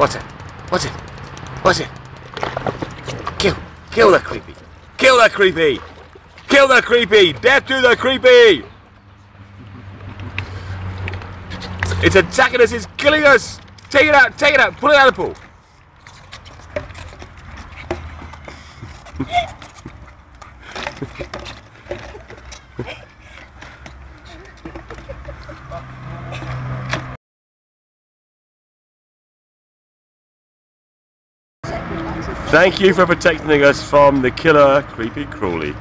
What's it? What's it? What's it? Kill the Kreepy! Kill the Kreepy! Kill the Kreepy! Death to the Kreepy! It's attacking us! It's killing us! Take it out! Take it out! Pull it out of the pool! Thank you for protecting us from the killer Kreepy Krawly.